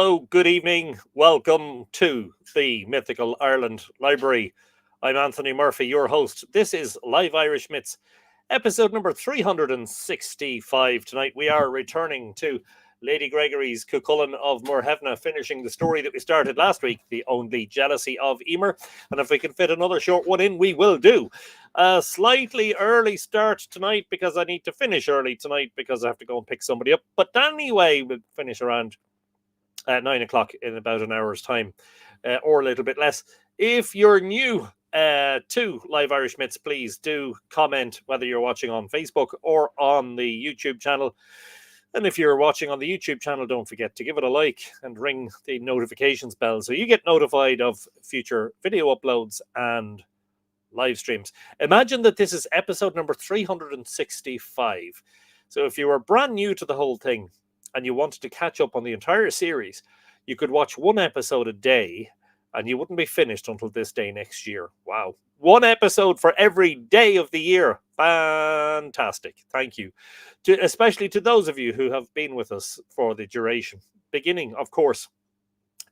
Hello, good evening. Welcome to the Mythical Ireland Library. I'm Anthony Murphy, your host. This is Live Irish Myths, episode number 365. Tonight we are returning to Lady Gregory's Cúchulain of Muirthemne, finishing the story that we started last week, The Only Jealousy of Emer. And if we can fit another short one in, we will do. A slightly early start tonight because I need to finish early tonight because I have to go and pick somebody up. But anyway, we'll finish around at 9 o'clock in about an hour's time, or a little bit less. If you're new to Live Irish Myths, please do comment whether you're watching on Facebook or on the YouTube channel. And if you're watching on the YouTube channel, don't forget to give it a like and ring the notifications bell so you get notified of future video uploads and live streams. Imagine that this is episode number 365. So if you were brand new to the whole thing and you wanted to catch up on the entire series, you could watch one episode a day and you wouldn't be finished until this day next year. Wow. One episode for every day of the year. Fantastic. Thank you. Especially to those of you who have been with us for the duration. Beginning, of course,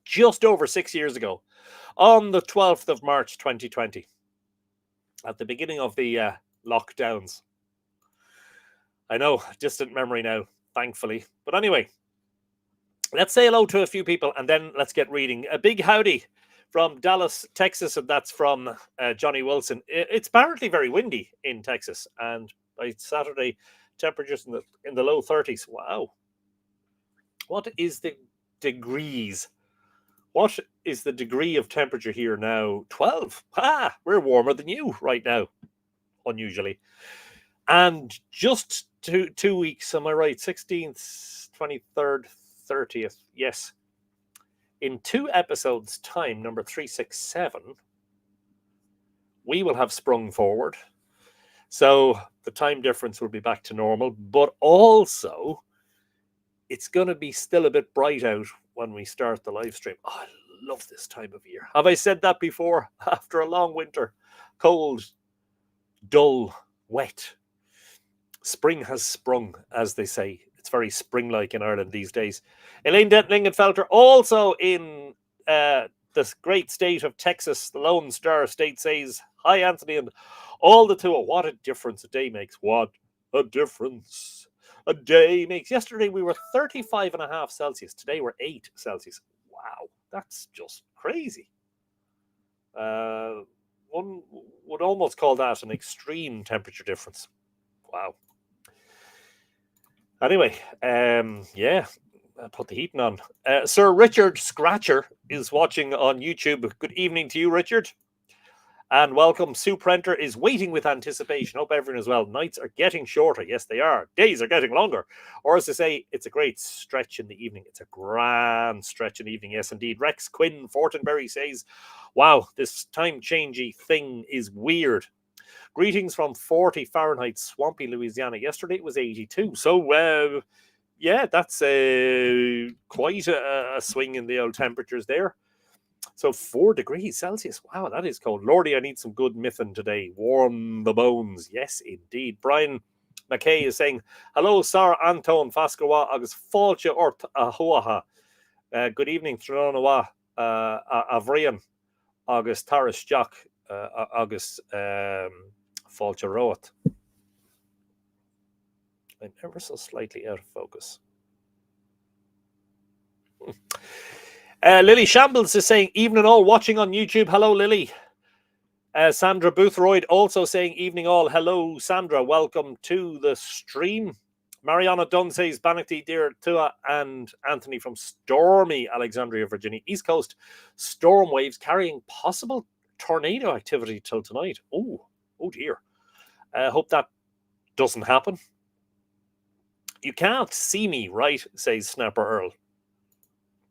just over 6 years ago, on the 12th of March 2020, at the beginning of the lockdowns. I know, distant memory now, thankfully. But anyway, let's say hello to a few people and then let's get reading. A big howdy from Dallas, Texas, and that's from Johnny Wilson. It's apparently very windy in Texas, and by Saturday, temperatures in the low 30s. Wow. What is the degrees? What is the degree of temperature here now? 12. We're warmer than you right now, unusually. And just 2 weeks, am I right? 16th, 23rd, 30th. Yes. In 2 episodes' time, number 367, we will have sprung forward. So the time difference will be back to normal, but also it's going to be still a bit bright out when we start the live stream. Oh, I love this time of year. Have I said that before? After a long winter, cold, dull, wet, spring has sprung, as they say. It's very spring-like in Ireland these days. Elaine Denton-Lingenfelter, also in this great state of Texas, the Lone Star State, says, hi, Anthony, and all the two. What a difference a day makes. What a difference a day makes. Yesterday we were 35.5 Celsius. Today we're 8 Celsius. Wow, that's just crazy. One would almost call that an extreme temperature difference. Wow. Anyway, yeah, I'll put the heating on. Sir Richard Scratcher is watching on YouTube. Good evening to you, Richard. And welcome. Sue Prenter is waiting with anticipation. Hope everyone is well. Nights are getting shorter. Yes, they are. Days are getting longer. Or as they say, it's a great stretch in the evening. It's a grand stretch in the evening. Yes, indeed. Rex Quinn Fortenberry says, wow, this time-changey thing is weird. Greetings from 40 Fahrenheit, swampy Louisiana. Yesterday it was 82. So, yeah, that's quite a swing in the old temperatures there. So 4 degrees Celsius. Wow, that is cold. Lordy, I need some good mythin today. Warm the bones. Yes, indeed. Brian McKay is saying, hello, Sir Anton Fascawa agus Fáilte Ort Ahoaha. Good evening, Tranowa Avrian agus Taras Jack agus Fáilte Roat. I'm ever so slightly out of focus. Lily Shambles is saying, evening all, watching on YouTube. Hello, Lily. Sandra Boothroyd also saying, evening all. Hello, Sandra. Welcome to the stream. Mariana Dunn says, Banachty, dear Tua, and Anthony from stormy Alexandria, Virginia. East Coast storm waves carrying possible tornado activity till tonight. Oh dear. Hope that doesn't happen. You can't see me, right? Says Snapper Earl.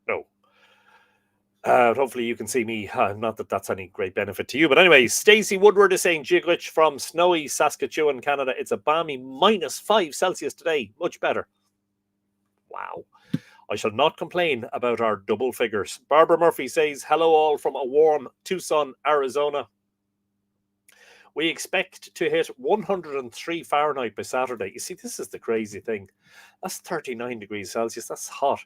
No. Hopefully you can see me. Not that that's any great benefit to you. But anyway, Stacey Woodward is saying, Jiglitch from snowy Saskatchewan, Canada. It's a balmy -5 Celsius today. Much better. Wow. I shall not complain about our double figures. Barbara Murphy says, hello all from a warm Tucson, Arizona. We expect to hit 103 Fahrenheit by Saturday. You see, this is the crazy thing. That's 39 degrees Celsius. That's hot.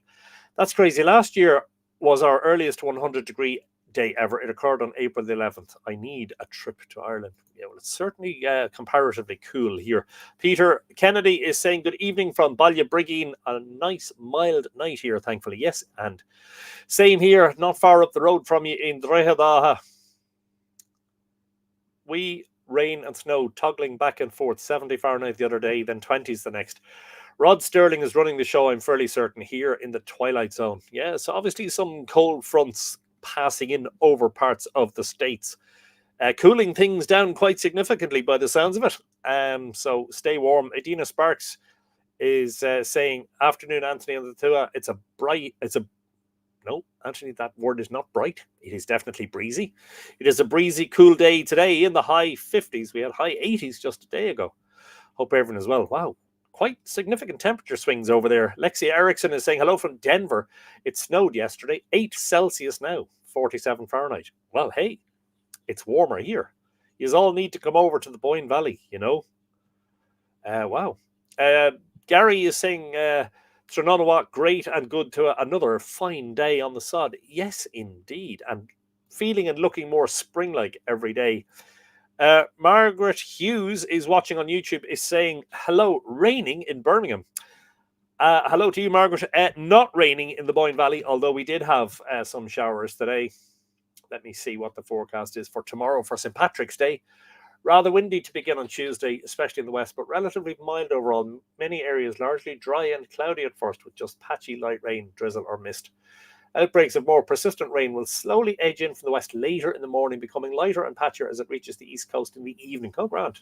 That's crazy. Last year was our earliest 100-degree day ever. It occurred on April the 11th. I need a trip to Ireland. Yeah, well, it's certainly comparatively cool here. Peter Kennedy is saying good evening from Ballybrigeen. A nice, mild night here, thankfully. Yes, and same here, not far up the road from you in Drogheda. We rain and snow toggling back and forth, 70 Fahrenheit the other day, then 20s the next. Rod Sterling is running the show, I'm fairly certain, here in the Twilight Zone. Yeah, so obviously some cold fronts passing in over parts of the States. Cooling things down quite significantly by the sounds of it. So stay warm. Adina Sparks is saying, afternoon, Anthony and the Tua. No, Anthony, that word is not bright. It is definitely breezy. It is a breezy, cool day today in the high 50s. We had high 80s just a day ago. Hope everyone is well. Wow, quite significant temperature swings over there. Lexia Erickson is saying hello from Denver. It snowed yesterday, 8 Celsius now, 47 Fahrenheit. Well, hey, it's warmer here. You all need to come over to the Boyne Valley, you know. Wow. Gary is saying, Trnonawat, great and good to another fine day on the sod. Yes, indeed. And feeling and looking more spring-like every day. Margaret Hughes is watching on YouTube, is saying, hello, raining in Birmingham. Hello to you, Margaret. Not raining in the Boyne Valley, although we did have some showers today. Let me see what the forecast is for tomorrow for St. Patrick's Day. Rather windy to begin on Tuesday, especially in the west, but relatively mild overall. Many areas largely dry and cloudy at first, with just patchy light rain, drizzle or mist. Outbreaks of more persistent rain will slowly edge in from the west later in the morning, becoming lighter and patchier as it reaches the east coast in the evening. Oh, grand.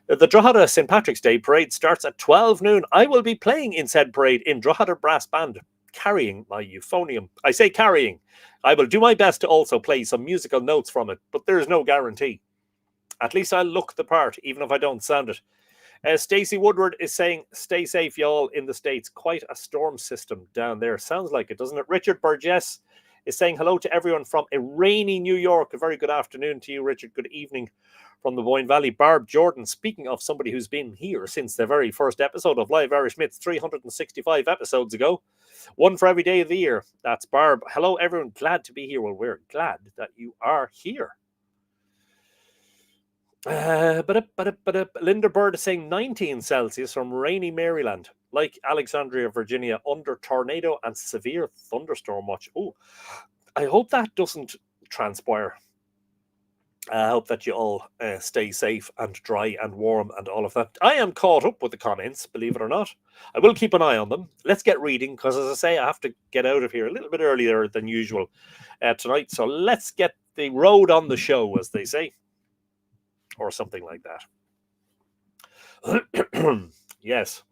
The Drogheda St. Patrick's Day parade starts at 12 noon. I will be playing in said parade in Drogheda Brass Band, carrying my euphonium. I say carrying. I will do my best to also play some musical notes from it, but there is no guarantee. At least I'll look the part, even if I don't sound it. Stacey Woodward is saying, stay safe, y'all, in the States. Quite a storm system down there. Sounds like it, doesn't it? Richard Burgess is saying hello to everyone from a rainy New York. A very good afternoon to you, Richard. Good evening from the Boyne Valley. Barb Jordan, speaking of somebody who's been here since the very first episode of Live Irish Myths, 365 episodes ago. One for every day of the year. That's Barb. Hello, everyone. Glad to be here. Well, we're glad that you are here. Linda Bird is saying 19 Celsius from rainy Maryland, like Alexandria, Virginia, under tornado and severe thunderstorm watch. Oh, I hope that doesn't transpire. I hope that you all stay safe and dry and warm and all of that. I am caught up with the comments, believe it or not. I will keep an eye on them. Let's get reading, because as I say, I have to get out of here a little bit earlier than usual tonight. So let's get the road on the show, as they say. Or something like that. Yes.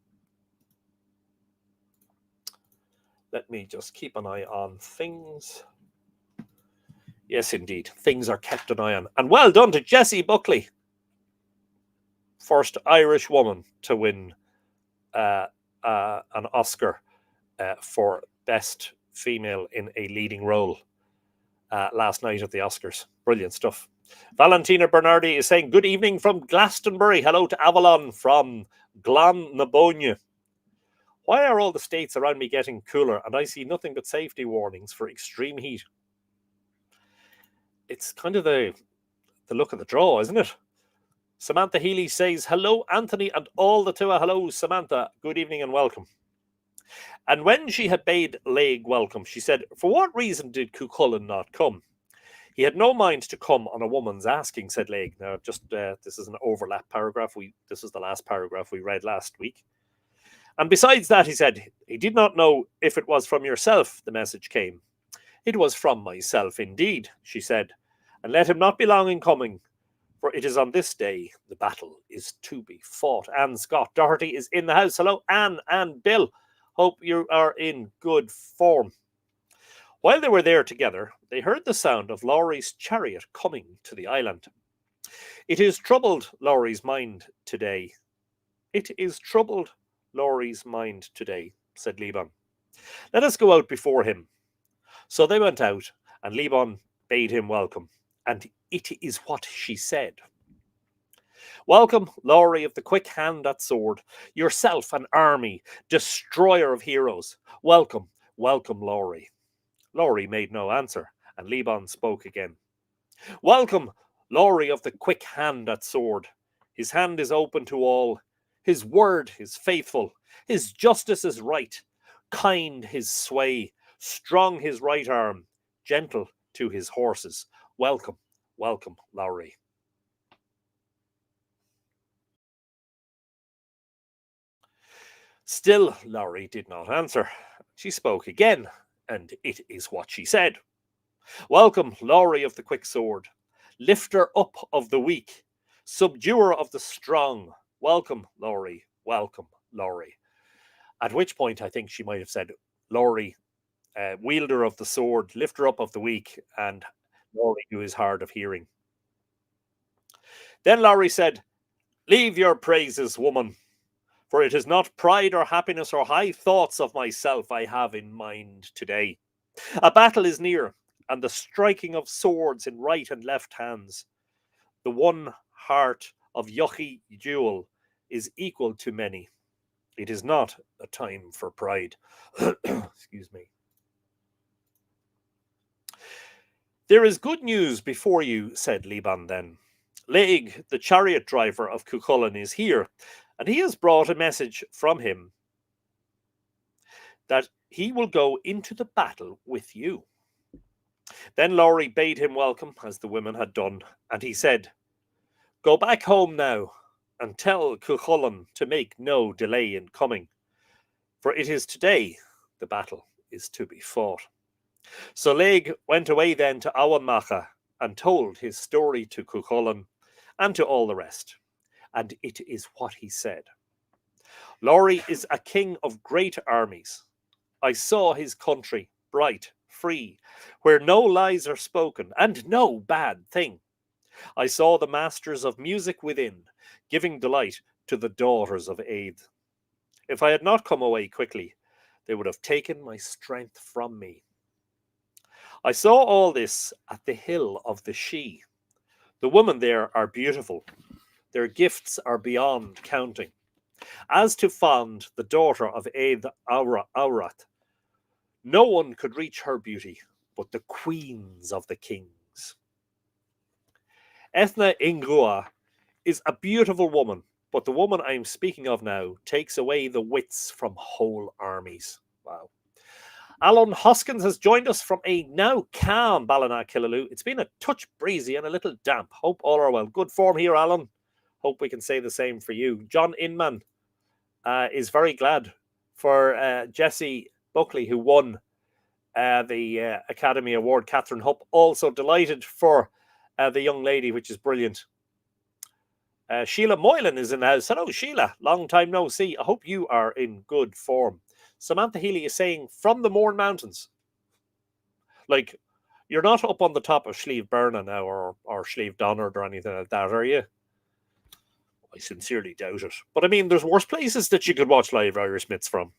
Let me just keep an eye on things. Yes, indeed. Things are kept an eye on. And well done to Jessie Buckley. First Irish woman to win an Oscar for Best Female in a Leading Role last night at the Oscars. Brilliant stuff. Valentina Bernardi is saying, good evening from Glastonbury. Hello to Avalon from Glan-na-Bone. Why are all the states around me getting cooler and I see nothing but safety warnings for extreme heat? It's kind of the look of the draw, isn't it? Samantha Healy says, hello, Anthony and all the Tua. Hello, Samantha. Good evening and welcome. And when she had bade Laig welcome, she said, for what reason did Cúchulain not come? He had no mind to come on a woman's asking, said Laig. Now, just this is an overlap paragraph. This is the last paragraph we read last week. And besides that, he said, he did not know if it was from yourself the message came. It was from myself indeed, she said, and let him not be long in coming, for it is on this day the battle is to be fought. Anne Scott Doherty is in the house. Hello, Anne and Bill. Hope you are in good form. While they were there together, they heard the sound of Laurie's chariot coming to the island. It is troubled Laurie's mind today. It is troubled Laurie's mind today, said Liban. Let us go out before him. So they went out, and Liban bade him welcome. And it is what she said. Welcome, Laurie of the quick hand at sword, yourself an army, destroyer of heroes. Welcome, welcome, Laurie. Laurie made no answer, and Liban spoke again. Welcome, Laurie of the quick hand at sword. His hand is open to all. His word is faithful. His justice is right. Kind his sway. Strong his right arm. Gentle to his horses. Welcome, welcome, Laurie. Still, Laurie did not answer. She spoke again, and it is what she said. Welcome, Laurie of the quick sword, lifter up of the weak, subduer of the strong. Welcome, Laurie. Welcome, Laurie. At which point, I think she might have said, Laurie, wielder of the sword, lifter up of the weak, and Laurie, who is hard of hearing. Then Laurie said, leave your praises, woman, for it is not pride or happiness or high thoughts of myself I have in mind today. A battle is near, and the striking of swords in right and left hands. The one heart of Yochi Jewel is equal to many. It is not a time for pride. Excuse me. There is good news before you, said Liban then. Laig, the chariot driver of Cuchulainn, is here, and he has brought a message from him that he will go into the battle with you. Then Laurie bade him welcome, as the women had done, and he said, go back home now, and tell Cuchulainn to make no delay in coming, for it is today the battle is to be fought. So Laig went away then to Awanmacha, and told his story to Cuchulainn, and to all the rest. And it is what he said. Laurie is a king of great armies. I saw his country, bright, free, where no lies are spoken, and no bad thing. I saw the masters of music within, giving delight to the daughters of Aed. If I had not come away quickly, they would have taken my strength from me. I saw all this at the hill of the She. The women there are beautiful. Their gifts are beyond counting. As to Fond, the daughter of Aed Aurat, no one could reach her beauty but the queens of the kings. Ethna Ingrua is a beautiful woman, but the woman I am speaking of now takes away the wits from whole armies. Wow. Alan Hoskins has joined us from a now calm Ballina It's been a touch breezy and a little damp. Hope all are well. Good form here, Alan. Hope we can say the same for you. John Inman is very glad for Jessie Buckley, who won the Academy Award. Catherine Hupp also delighted for the young lady, which is brilliant. Sheila Moylan is in the house. Hello, Sheila. Long time no see. I hope you are in good form. Samantha Healy is saying, from the Mourne Mountains. Like, you're not up on the top of Slieve Berna now, or Slieve Donard or anything like that, are you? I sincerely doubt it. But I mean, there's worse places that you could watch live Irish Myths from.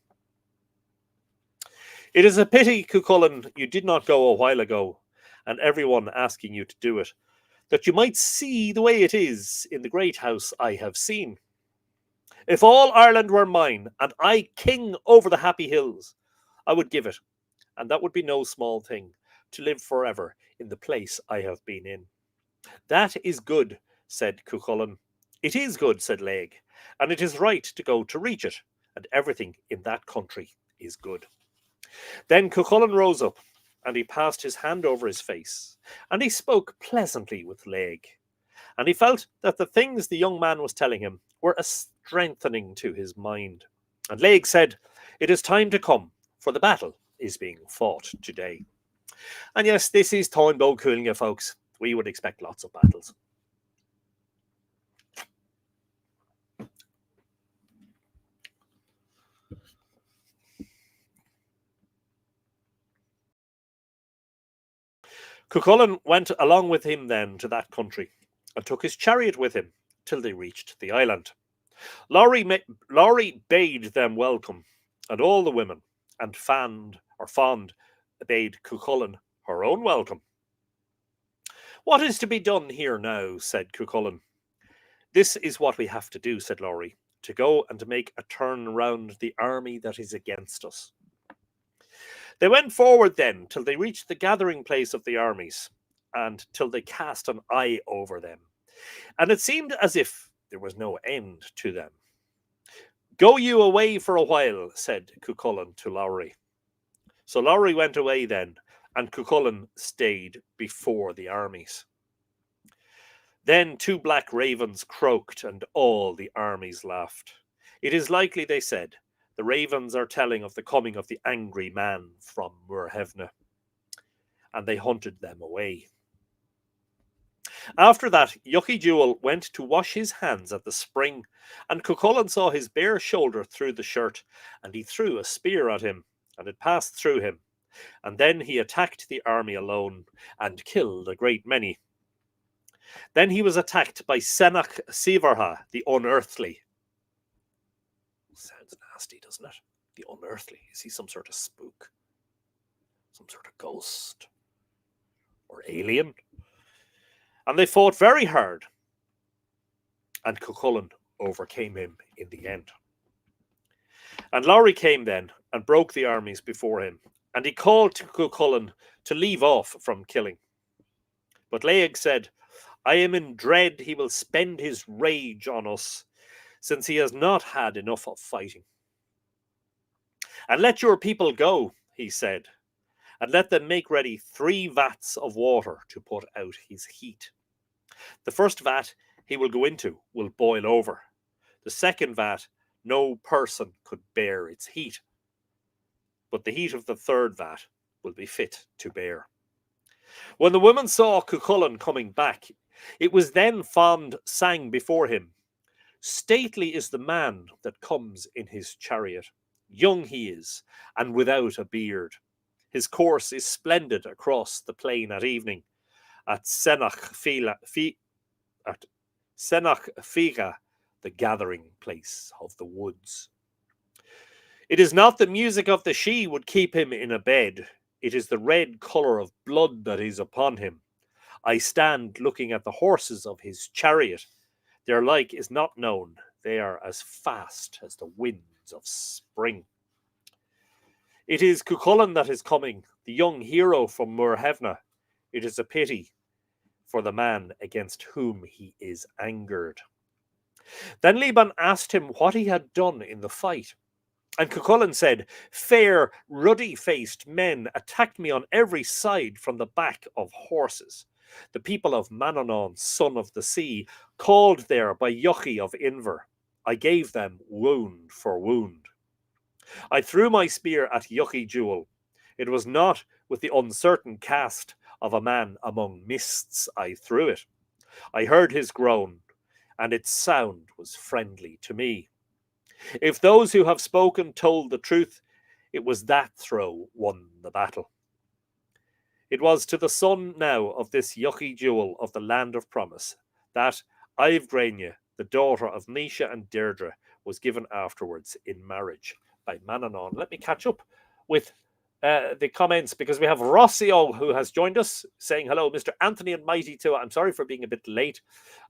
It is a pity, Cuchulainn, you did not go a while ago, and everyone asking you to do it, that you might see the way it is in the great house I have seen. If all Ireland were mine, and I king over the happy hills, I would give it, and that would be no small thing, to live forever in the place I have been in. That is good, said Cuchulainn. It is good, said Laig, and it is right to go to reach it, and everything in that country is good. Then Cuchulainn rose up, and he passed his hand over his face, and he spoke pleasantly with Laig, and he felt that the things the young man was telling him were a strengthening to his mind. And Laig said, it is time to come, for the battle is being fought today. And yes, this is Táin Cúilge, folks. We would expect lots of battles. Cuchulainn went along with him then to that country, and took his chariot with him till they reached the island. Laurie bade them welcome, and all the women, and Fond bade Cuchulainn her own welcome. What is to be done here now? Said Cuchulainn. "This is what we have to do," said Lowry, "to go and make a turn round the army that is against us." They went forward then till they reached the gathering place of the armies, and till they cast an eye over them, and it seemed as if there was no end to them. "Go you away for a while," said Cuchulain to Lowry. So Lowry went away then, and Cuchulain stayed before the armies. Then 2 black ravens croaked, and all the armies laughed. "It is likely," they said, "the ravens are telling of the coming of the angry man from Muirthemne." And they hunted them away. After that, Yucky Jewel went to wash his hands at the spring, and Cuchulain saw his bare shoulder through the shirt, and he threw a spear at him, and it passed through him. And then he attacked the army alone, and killed a great many. Then he was attacked by Senach Sivarha, the Unearthly. Sounds nasty, doesn't it? The Unearthly. Is he some sort of spook? Some sort of ghost? Or alien? And they fought very hard, and Cuchulain overcame him in the end. And Lowry came then, and broke the armies before him, and he called to Cuchulain to leave off from killing. But Laeg said, "I am in dread he will spend his rage on us, since he has not had enough of fighting. And let your people go," he said, "and let them make ready 3 vats of water to put out his heat. The first vat he will go into will boil over. The second vat no person could bear its heat, but the heat of the third vat will be fit to bear." When the women saw Cuchulain coming back, it was then Fond sang before him, "Stately is the man that comes in his chariot. Young he is, and without a beard. His course is splendid across the plain at evening, at Senach Figa, the gathering place of the woods. It is not the music of the she would keep him in a bed. It is the red colour of blood that is upon him. I stand looking at the horses of his chariot. Their like is not known. They are as fast as the winds of spring. It is Cuchulain that is coming, the young hero from Muirthemne. It is a pity for the man against whom he is angered." Then Liban asked him what he had done in the fight. And Cuchulain said, "Fair, ruddy-faced men attacked me on every side from the back of horses. The people of Manannán, son of the sea, called there by Yucky of Emer. I gave them wound for wound. I threw my spear at Yucky Jewel. It was not with the uncertain cast of a man among mists I threw it. I heard his groan, and its sound was friendly to me. If those who have spoken told the truth, it was that throw won the battle. It was to the son now of this Yucky Jewel of the land of promise that Ivegrania, the daughter of Nisha and Deirdre, was given afterwards in marriage by Manannán. Let me catch up with the comments, because we have Rossio who has joined us saying hello. Mr. Anthony and Mighty too. I'm sorry for being a bit late.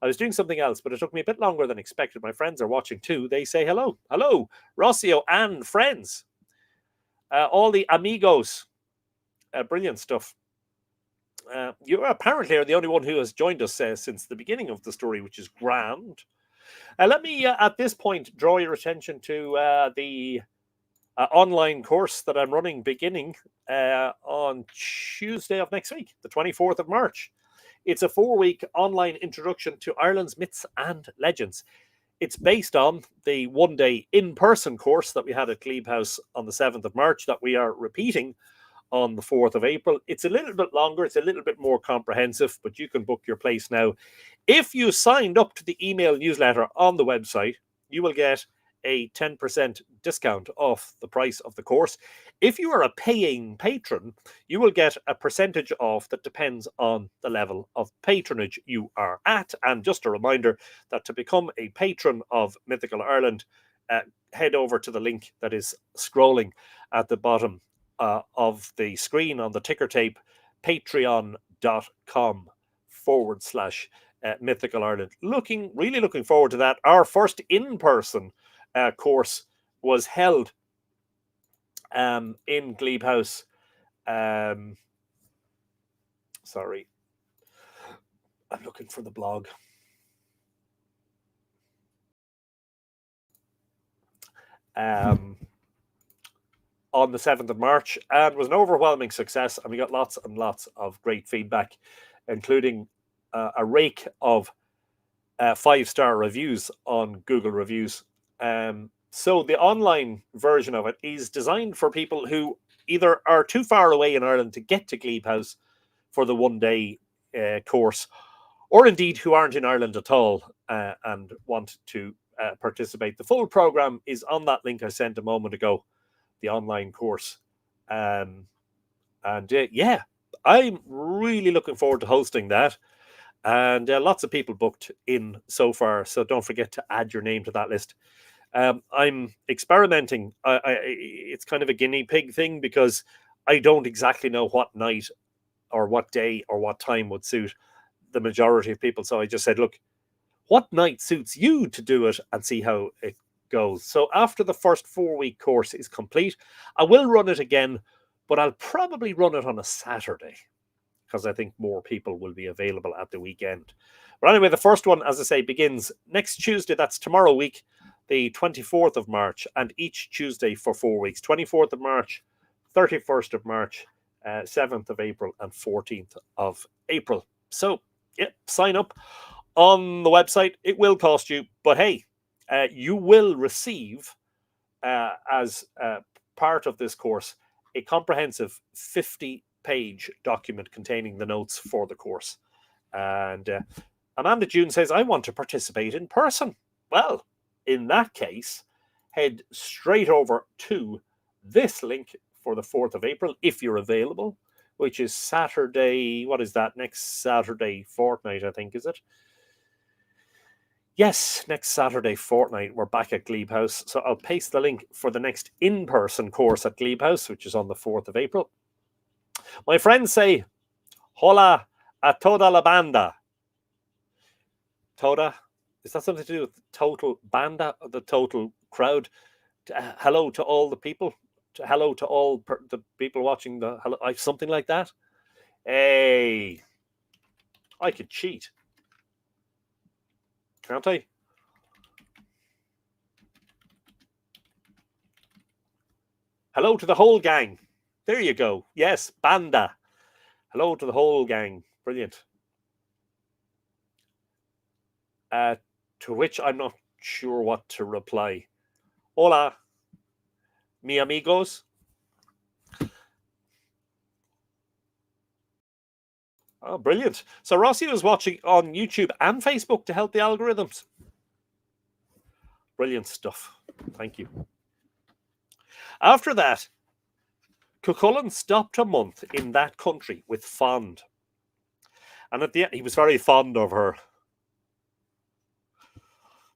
I was doing something else, but it took me a bit longer than expected. My friends are watching too. They say hello. Hello, Rossio and friends. All the amigos. Brilliant stuff. You apparently are the only one who has joined us since the beginning of the story, which is grand. Let me, at this point, draw your attention to the online course that I'm running beginning on Tuesday of next week, the 24th of March. It's a 4-week online introduction to Ireland's myths and legends. It's based on the 1-day in-person course that we had at Glebe House on the 7th of March that we are repeating on the 4th of April. It's a little bit longer, it's a little bit more comprehensive, but you can book your place now. If you signed up to the email newsletter on the website, you will get a 10% discount off the price of the course. If you are a paying patron, you will get a percentage off that depends on the level of patronage you are at. And just a reminder that to become a patron of Mythical Ireland, head over to the link that is scrolling at the bottom of the screen on the ticker tape, patreon.com/. Mythical Ireland. Really looking forward to that. Our first in-person course was held in Glebe House. Sorry, I'm looking for the blog. On the 7th of March, and was an overwhelming success, and we got lots and lots of great feedback, including a rake of 5-star reviews on Google Reviews. So the online version of it is designed for people who either are too far away in Ireland to get to Glebe House for the one-day course, or indeed who aren't in Ireland at all and want to participate. The full program is on that link I sent a moment ago, the online course. Yeah, I'm really looking forward to hosting that. And lots of people booked in so far, so don't forget to add your name to that list. I'm experimenting. It's kind of a guinea pig thing because I don't exactly know what night or what day or what time would suit the majority of people. So I just said, look, what night suits you to do it, and see how it goes. So after the first 4-week course is complete, I will run it again, but I'll probably run it on a Saturday because I think more people will be available at the weekend. But anyway, the first one, as I say, begins next Tuesday. That's tomorrow week, the 24th of March, and each Tuesday for 4 weeks. 24th of March, 31st of March, 7th of April, and 14th of April. So, yeah, sign up on the website. It will cost you, but hey, you will receive, as part of this course, a comprehensive 50-page document containing the notes for the course. And Amanda June says, I want to participate in person. Well, in that case, head straight over to this link for the 4th of April, if you're available, which is Saturday. What is that? Next Saturday fortnight, I think, is it? Yes, next Saturday fortnight, we're back at Glebe House. So I'll paste the link for the next in-person course at Glebe House, which is on the 4th of April. My friends say, hola a toda la banda. Toda? Is that something to do with total banda, the total crowd? Hello to all the people. Hello to all the people watching the hello, something like that. Hey, I could cheat, can't I? Hello to the whole gang. There you go. Yes, banda. Hello to the whole gang. Brilliant. To which I'm not sure what to reply. Hola, mi amigos. Oh, brilliant. So Rossi was watching on YouTube and Facebook to help the algorithms. Brilliant stuff. Thank you. After that, Cuchulain stopped a month in that country with Fond. And at the end, he was very fond of her.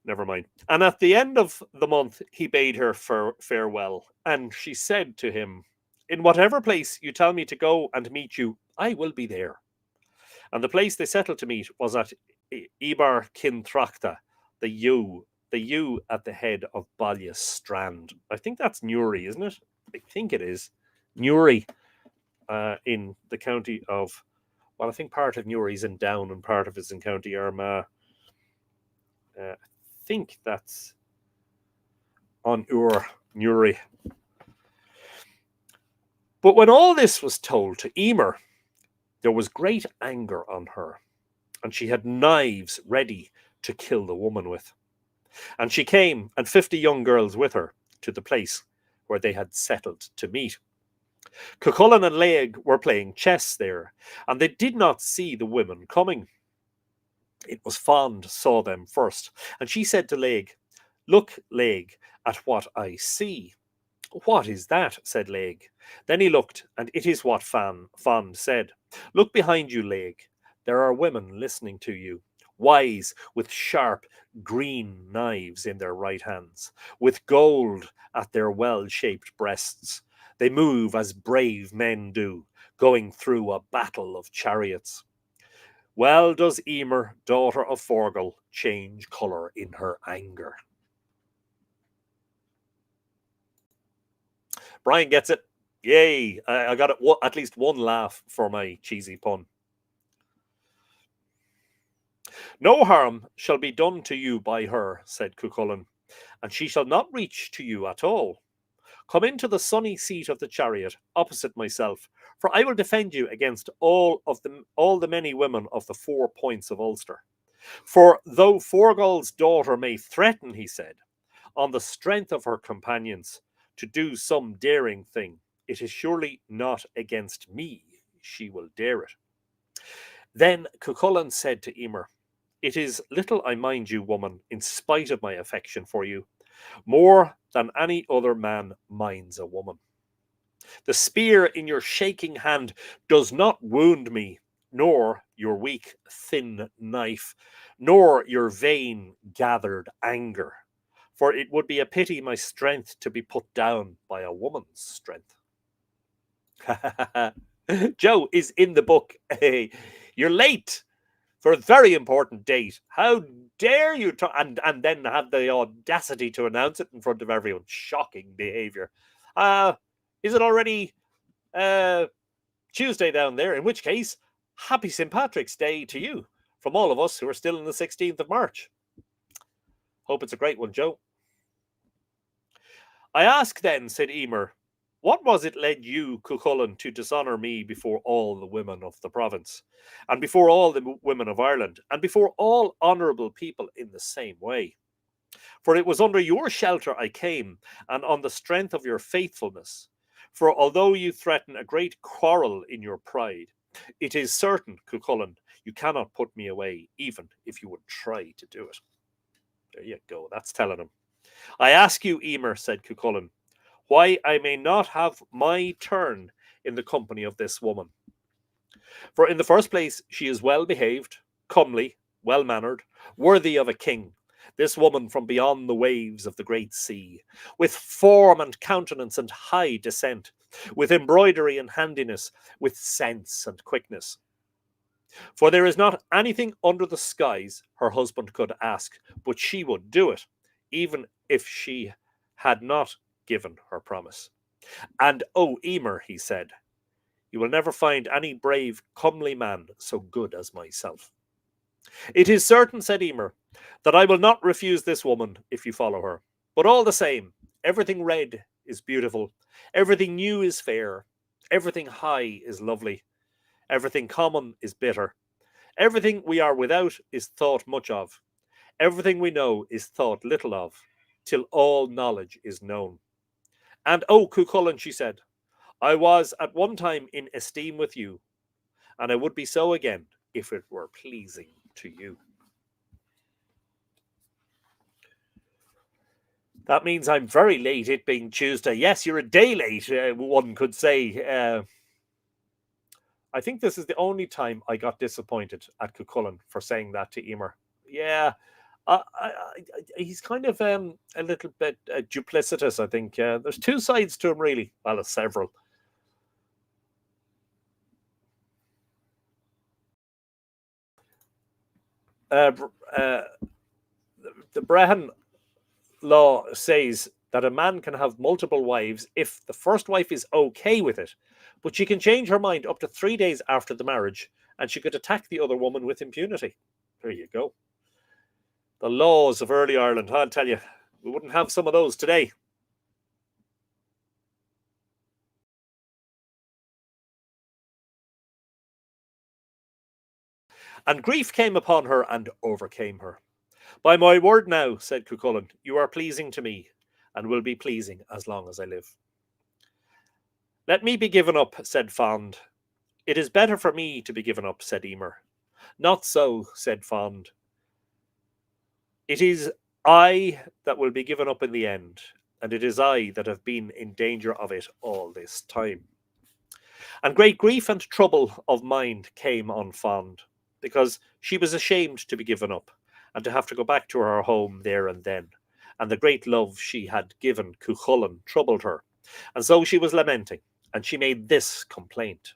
Never mind. And at the end of the month, he bade her farewell. And she said to him, in whatever place you tell me to go and meet you, I will be there. And the place they settled to meet was at Ibar Kintrachta, the U at the head of Ballia Strand. I think that's Newry, isn't it? I think it is. Newry, in the county of, well, I think part of Newry is in Down and part of it is in County Armagh. I think that's on Newry. But when all this was told to Emer, there was great anger on her, and she had knives ready to kill the woman with. And she came, and 50 young girls with her, to the place where they had settled to meet. Cuchulain and Laig were playing chess there, and they did not see the women coming. It was Fond saw them first, and she said to Laig, look, Laig, at what I see. What is that? Said Laig. Then he looked, and it is what Fond said. Look behind you, Laig. There are women listening to you, wise, with sharp green knives in their right hands, with gold at their well-shaped breasts. They move as brave men do, going through a battle of chariots. Well does Emer, daughter of Forgal, change colour in her anger. Brian gets it. Yay! I got it. At least one laugh for my cheesy pun. No harm shall be done to you by her, said Cuchulainn, and she shall not reach to you at all. Come into the sunny seat of the chariot, opposite myself, for I will defend you against all the many women of the 4 points of Ulster. For though Forgal's daughter may threaten, he said, on the strength of her companions, to do some daring thing, it is surely not against me she will dare it. Then Cuchulainn said to Emer, it is little I mind you, woman, in spite of my affection for you, more than any other man minds a woman. The spear in your shaking hand does not wound me, nor your weak, thin knife, nor your vain, gathered anger, for it would be a pity my strength to be put down by a woman's strength. Joe is in the book. Hey, you're late for a very important date. How dare you and then have the audacity to announce it in front of everyone? Shocking behavior. Is it already Tuesday down there? In which case, happy St. Patrick's Day to you from all of us who are still in the 16th of March. Hope it's a great one, Joe. I ask then, said Emer, what was it led you, Cuchulainn, to dishonour me before all the women of the province, and before all the women of Ireland, and before all honourable people in the same way? For it was under your shelter I came, and on the strength of your faithfulness. For although you threaten a great quarrel in your pride, it is certain, Cuchulainn, you cannot put me away, even if you would try to do it. There you go, that's telling him. I ask you, Emer, said Cuchulainn, why I may not have my turn in the company of this woman. For in the first place, she is well behaved, comely, well mannered, worthy of a king, this woman from beyond the waves of the great sea, with form and countenance and high descent, with embroidery and handiness, with sense and quickness. For there is not anything under the skies her husband could ask, but she would do it, even if she had not given her promise. And, oh, Emer, he said, you will never find any brave, comely man so good as myself. It is certain, said Emer, that I will not refuse this woman if you follow her. But all the same, everything red is beautiful, everything new is fair, everything high is lovely, everything common is bitter, everything we are without is thought much of, everything we know is thought little of, till all knowledge is known. And, oh, Cuchulainn, she said, I was at one time in esteem with you, and I would be so again if it were pleasing to you. That means I'm very late, it being Tuesday. Yes, you're a day late, one could say. I think this is the only time I got disappointed at Cuchulainn for saying that to Emer. Yeah, he's kind of a little bit duplicitous, I think. There's two sides to him, really. Well, there's several. The Brehon law says that a man can have multiple wives if the first wife is okay with it, but she can change her mind up to 3 days after the marriage, and she could attack the other woman with impunity. There you go. The laws of early Ireland, I'll tell you, we wouldn't have some of those today. And grief came upon her and overcame her. By my word now, said Cuchulainn, you are pleasing to me, and will be pleasing as long as I live. Let me be given up, said Fond. It is better for me to be given up, said Emer. Not so, said Fond. It is I that will be given up in the end, and it is I that have been in danger of it all this time. And great grief and trouble of mind came on Fond, because she was ashamed to be given up, and to have to go back to her home there and then, and the great love she had given Cuchulainn troubled her, and so she was lamenting, and she made this complaint.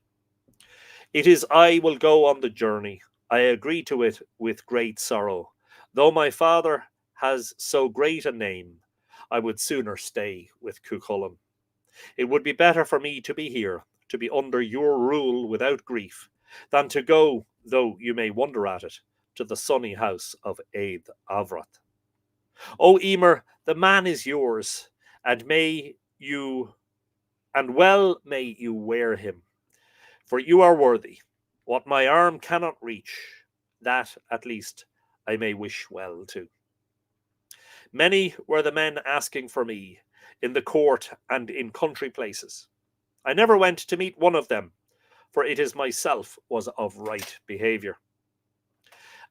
It is I will go on the journey, I agree to it with great sorrow. Though my father has so great a name, I would sooner stay with Cuchulainn. It would be better for me to be here, to be under your rule without grief, than to go, though you may wonder at it, to the sunny house of Eid Avrath. O Emer, the man is yours, and may you and well may you wear him, for you are worthy. What my arm cannot reach, that at least I may wish well to. Many were the men asking for me in the court and in country places. I never went to meet one of them, for it is myself was of right behaviour.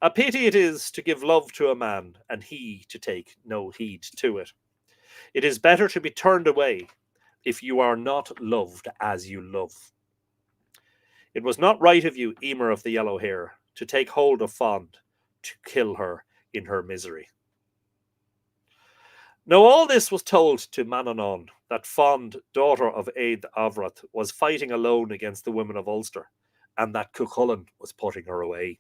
A pity it is to give love to a man, and he to take no heed to it. It is better to be turned away if you are not loved as you love. It was not right of you, Emer of the yellow hair, to take hold of Fond, to kill her in her misery. Now all this was told to Manannán, that Fond, daughter of Eid Avrath, was fighting alone against the women of Ulster, and that Cuchulainn was putting her away.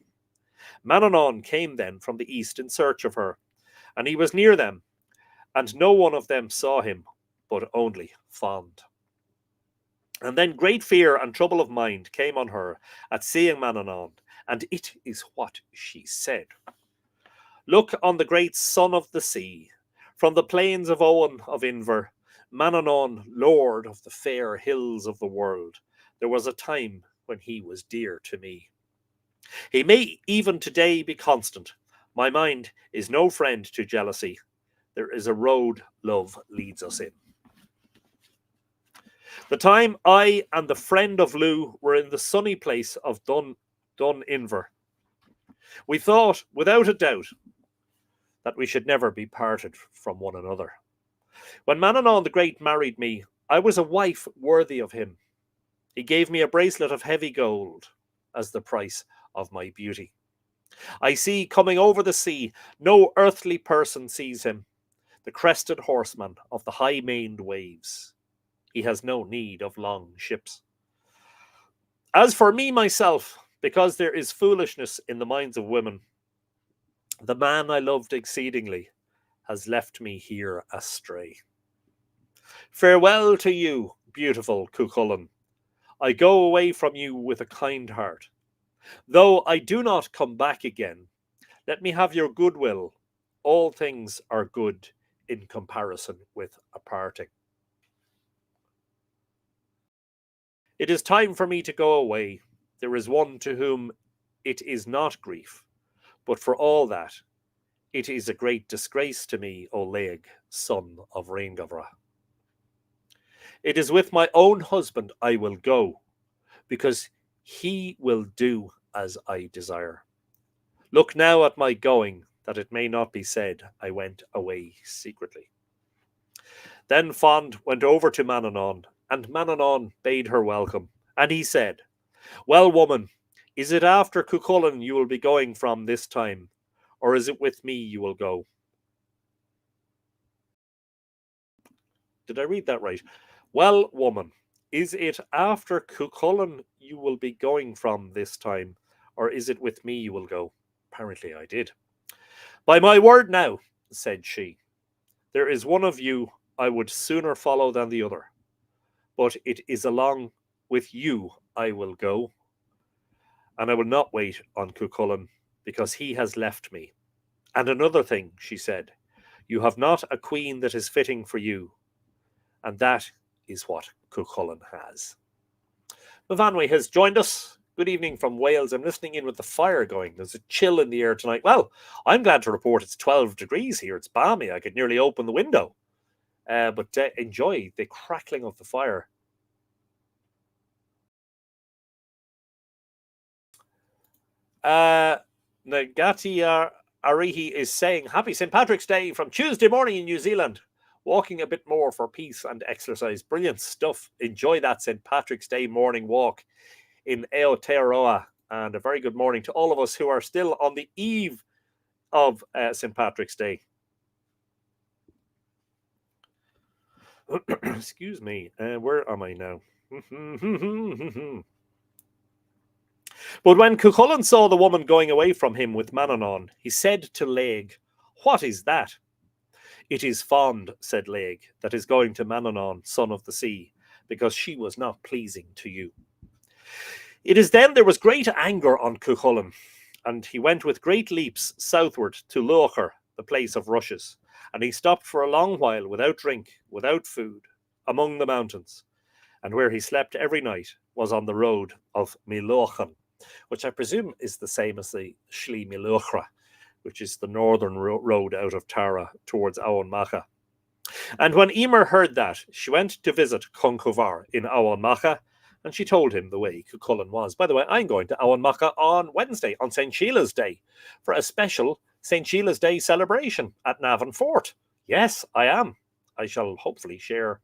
Manannán came then from the east in search of her, and he was near them, and no one of them saw him, but only Fond. And then great fear and trouble of mind came on her at seeing Manannán, and it is what she said. Look on the great son of the sea, from the plains of Owen of Inver, Manannán, lord of the fair hills of the world. There was a time when he was dear to me. He may even today be constant. My mind is no friend to jealousy. There is a road love leads us in. The time I and the friend of Lou were in the sunny place of Dun Inver, we thought, without a doubt, that we should never be parted from one another. When Manannán the Great married me, I was a wife worthy of him. He gave me a bracelet of heavy gold as the price of my beauty. I see coming over the sea, no earthly person sees him, the crested horseman of the high-maned waves. He has no need of long ships. As for me myself, because there is foolishness in the minds of women, the man I loved exceedingly has left me here astray. Farewell to you, beautiful Cuchulainn. I go away from you with a kind heart. Though I do not come back again, let me have your goodwill. All things are good in comparison with a parting. It is time for me to go away. There is one to whom it is not grief, but for all that, it is a great disgrace to me, O Leig, son of Rhaingavra. It is with my own husband I will go, because he will do as I desire. Look now at my going, that it may not be said I went away secretly. Then Fond went over to Manannán, and Manannán bade her welcome. And he said, Well, woman, is it after Cuchulainn you will be going from this time, or is it with me you will go? Did I read that right? Well, woman, is it after Cuchulainn you will be going from this time, or is it with me you will go? Apparently I did. By my word now, said she, there is one of you I would sooner follow than the other. But it is along with you I will go, and I will not wait on Cuchulainn, because he has left me. And another thing, she said, you have not a queen that is fitting for you, and that is what Cuchulainn has. Myfanwy has joined us. Good evening from Wales. I'm listening in with the fire going. There's a chill in the air tonight. Well, I'm glad to report it's 12 degrees here. It's balmy. I could nearly open the window. But enjoy the crackling of the fire. Nagati Arihi is saying, Happy St. Patrick's Day from Tuesday morning in New Zealand. Walking a bit more for peace and exercise. Brilliant stuff. Enjoy that St. Patrick's Day morning walk in Aotearoa. And a very good morning to all of us who are still on the eve of St. Patrick's Day. Excuse me. Where am I now? But when Cuchulain saw the woman going away from him with Manannán, he said to Laig, "What is that?" "It is Fond," said Laig, "that is going to Manannán, son of the sea, because she was not pleasing to you." It is then there was great anger on Cuchulain, and he went with great leaps southward to Luachar, the place of rushes, and he stopped for a long while without drink, without food, among the mountains, and where he slept every night was on the road of Miluachan, which I presume is the same as the Shli Miluachra, which is the northern road out of Tara towards Aon Macha. And when Emer heard that, she went to visit Conchovar in Aon Macha, and she told him the way Cuchulain was. By the way, I'm going to Aon Macha on Wednesday, on St. Sheila's Day, for a special St. Sheila's Day celebration at Navan Fort. Yes, I am. I shall hopefully share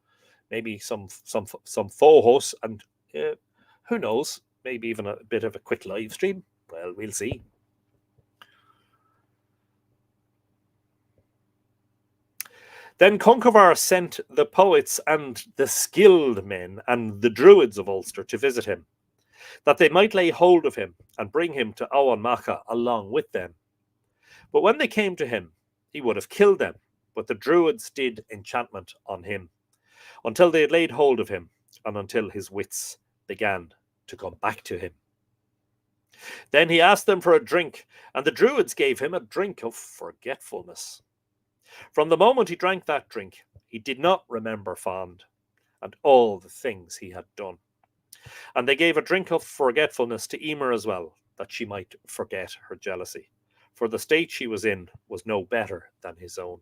maybe some photos and who knows, maybe even a bit of a quick live stream. Well, we'll see. Then Conchobar sent the poets and the skilled men and the druids of Ulster to visit him, that they might lay hold of him and bring him to Aon Macha along with them. But when they came to him, he would have killed them, but the druids did enchantment on him, until they had laid hold of him, and until his wits began to come back to him. Then he asked them for a drink, and the druids gave him a drink of forgetfulness. From the moment he drank that drink, he did not remember Fond and all the things he had done. And they gave a drink of forgetfulness to Emer as well, that she might forget her jealousy, for the state she was in was no better than his own.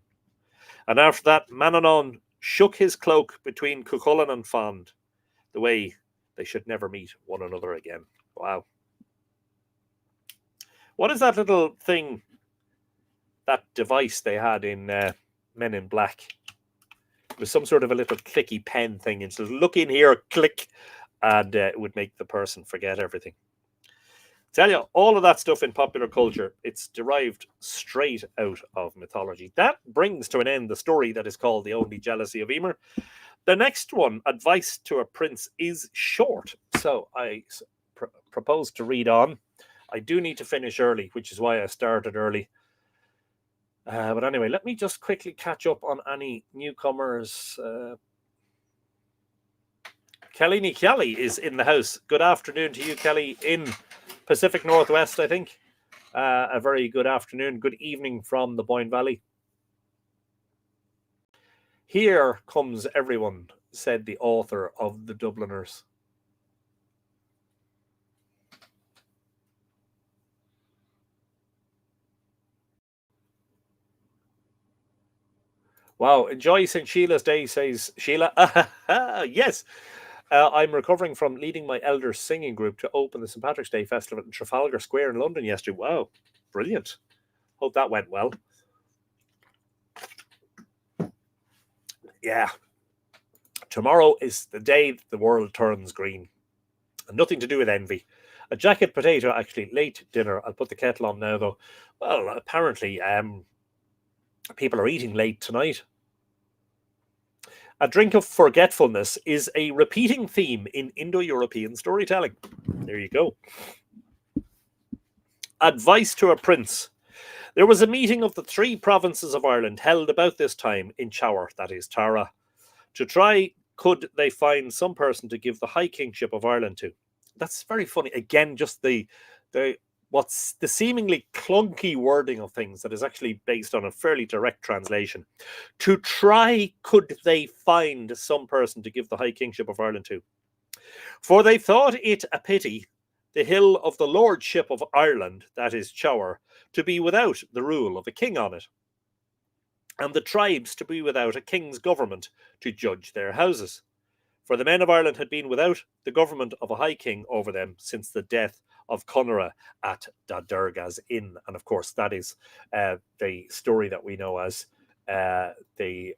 And after that, Manannán shook his cloak between Cuchulain and Fond, the way they should never meet one another again. Wow. What is that little thing, that device they had in Men in Black? It was some sort of a little clicky pen thing. And so look in here, click, and it would make the person forget everything. Tell you, all of that stuff in popular culture, it's derived straight out of mythology. That brings to an end the story that is called The Only Jealousy of Emer. The next one, Advice to a Prince, is short, so I propose to read on. I do need to finish early, which is why I started early. But anyway, let me just quickly catch up on any newcomers. Kelly Nikelly is in the house. Good afternoon to you, Kelly, in Pacific Northwest, I think. A very good afternoon, good evening from the Boyne Valley. Here comes everyone, said the author of The Dubliners. Wow, enjoy St. Sheila's Day, says Sheila. Yes, I'm recovering from leading my elders singing group to open the St. Patrick's Day Festival in Trafalgar Square in London yesterday. Wow, brilliant. Hope that went well. Yeah. Tomorrow is the day the world turns green. And nothing to do with envy. A jacket potato, actually, late dinner. I'll put the kettle on now, though. Well, apparently, people are eating late tonight. A drink of forgetfulness is a repeating theme in Indo-European storytelling. There you go. Advice to a Prince. There was a meeting of the 3 provinces of Ireland held about this time in Chower, that is Tara, to try could they find some person to give the High Kingship of Ireland to. That's very funny. Again, just the what's the seemingly clunky wording of things that is actually based on a fairly direct translation. To try could they find some person to give the High Kingship of Ireland to. For they thought it a pity, the hill of the Lordship of Ireland, that is Chower, to be without the rule of a king on it, and the tribes to be without a king's government to judge their houses. For the men of Ireland had been without the government of a high king over them since the death of Conora at Dadurga's Inn. And of course, that is the story that we know as the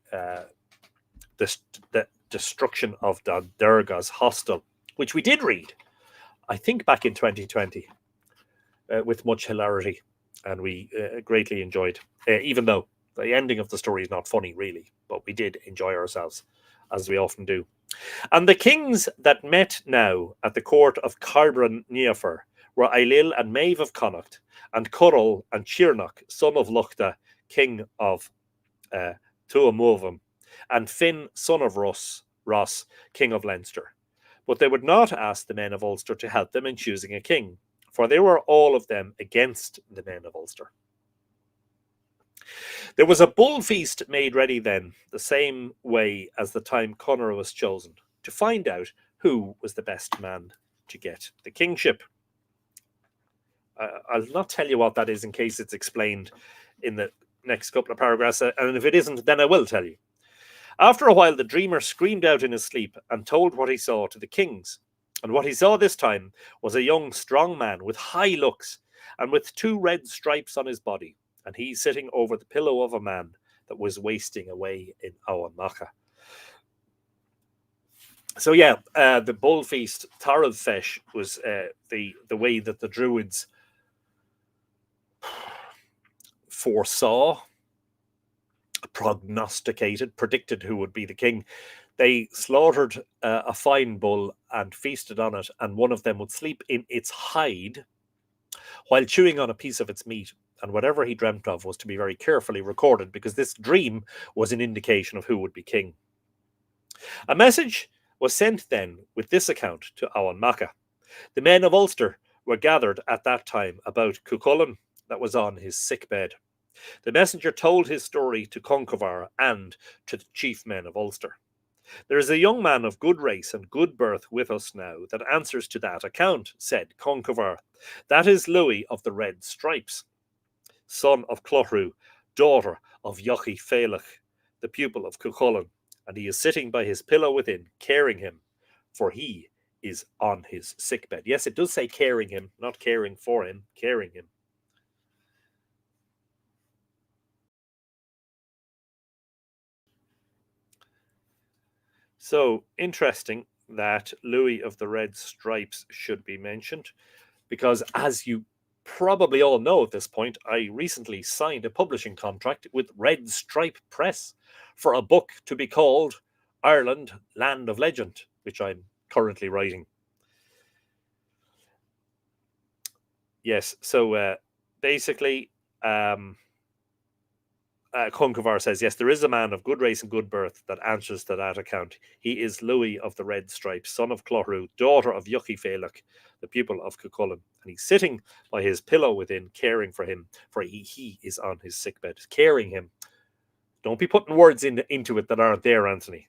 destruction of Dadurga's hostel, which we did read, I think, back in 2020 with much hilarity. And we greatly enjoyed, even though the ending of the story is not funny, really, but we did enjoy ourselves, as we often do. And the kings that met now at the court of Carbran Neafer were Ailil and Maeve of Connacht, and Curral and Chearnach, son of Luchta, king of Tuamovum, and Finn, son of Ross, king of Leinster. But they would not ask the men of Ulster to help them in choosing a king, for they were all of them against the men of Ulster. There was a bull feast made ready then, the same way as the time Conor was chosen, to find out who was the best man to get the kingship. I'll not tell you what that is in case it's explained in the next couple of paragraphs, and if it isn't, then I will tell you. After a while, the dreamer screamed out in his sleep and told what he saw to the kings. And what he saw this time was a young, strong man with high looks and with 2 red stripes on his body, and he sitting over the pillow of a man that was wasting away in Awanmacha. So yeah, the bull feast, Tarav Fesh, was the way that the Druids foresaw, prognosticated, predicted who would be the king. They slaughtered a fine bull and feasted on it, and one of them would sleep in its hide while chewing on a piece of its meat. And whatever he dreamt of was to be very carefully recorded, because this dream was an indication of who would be king. A message was sent then with this account to Awanmacha. The men of Ulster were gathered at that time about Cuchulain that was on his sickbed. The messenger told his story to Conchobar and to the chief men of Ulster. There is a young man of good race and good birth with us now that answers to that account, said Conchobar. That is Louis of the Red Stripes, son of Clothru, daughter of Yochi Phelach, the pupil of Cuchulain, and he is sitting by his pillow within, caring him, for he is on his sickbed. Yes, it does say caring him, not caring for him, caring him. So, interesting that Louis of the Red Stripes should be mentioned, because as you probably all know at this point, I recently signed a publishing contract with Red Stripe Press for a book to be called Ireland, Land of Legend, which I'm currently writing. Yes, so basically, Conchobar says, yes, there is a man of good race and good birth that answers to that account. He is Louis of the Red Stripes, son of Clothru, daughter of Yochi Phelach, the pupil of Cuchulain. And he's sitting by his pillow within, caring for him, for he is on his sickbed, caring him. Don't be putting words into it that aren't there, Anthony.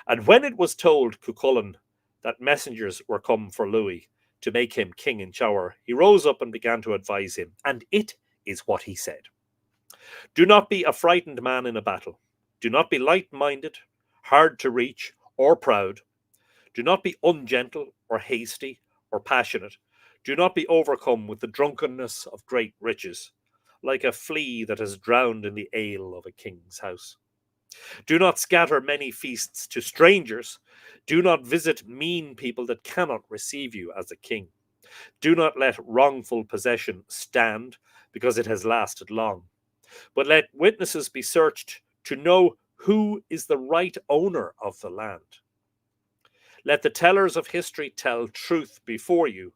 And when it was told Cuchulain that messengers were come for Louis to make him king in Chower, he rose up and began to advise him. And it is what he said. Do not be a frightened man in a battle. Do not be light-minded, hard to reach, or proud. Do not be ungentle, or hasty, or passionate. Do not be overcome with the drunkenness of great riches, like a flea that is drowned in the ale of a king's house. Do not scatter many feasts to strangers. Do not visit mean people that cannot receive you as a king. Do not let wrongful possession stand, because it has lasted long. But let witnesses be searched to know who is the right owner of the land. Let the tellers of history tell truth before you.